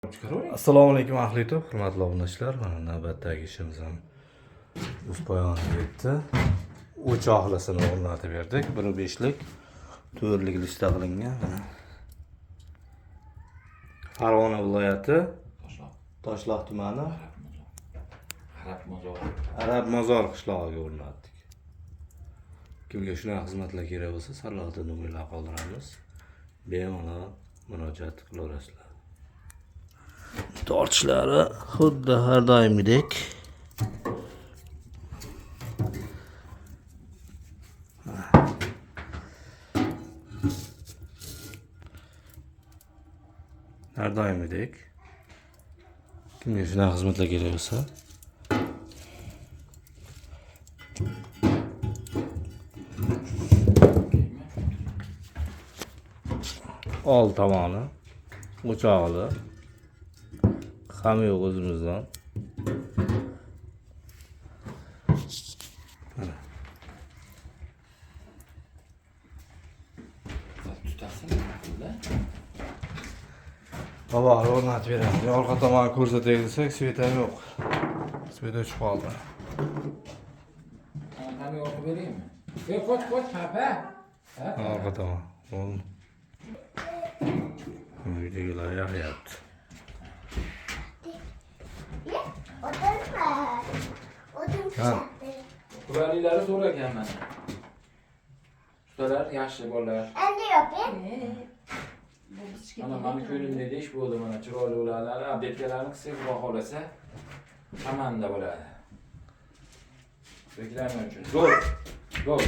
Assalomu alaykum ahliyatov, hurmatli obunachilar. Mana navbatdagi ishimiz ham o'z poyoniga yetdi. O'choqlasini o'rnatib berdik. 1.5lik to'rtlik lista qilingan. Farg'ona viloyati Toshloq tumani Arab Mozor qishlog'iga o'rnatdik. Kimga shunaqa xizmatlar kerak bo'lsa, sarlavhada nomerlar qoldiramiz. Bemalol murojaat qilaverasizlar. Torchlari xuddi har doimgidek. Har doimgidek. Kimga shunaqa xizmatlar kerak bo'lsa, old tomoni o'chog'li. Ham yo'q o'zimizdan. Baba o'rnatib beramiz. Orqa tomonni ko'rsatay desak, sveta yo'q. Sveta o'chib qoldi. Ham yo'q beraymi? Qo'ch, papa. Orqa tomon. Bo'ldi. Uydagilar yaqyapti. Qulayliklari zo'r ekan mana. Ustalar yaxshi bolalar. Endi yoping. Mana ko'nglimdagi ish bo'ldi mana chiroyli ularni update'larni qilsak, xudo xolasa hamanda bo'ladi. Reklama uchun. Zo'r. Voy.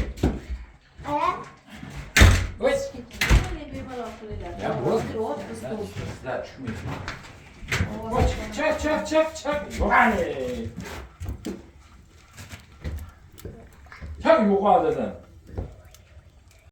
Ya bo'ldi. Sizlar tushmaysiz. Çak. Hadi. Çak yukarıdan.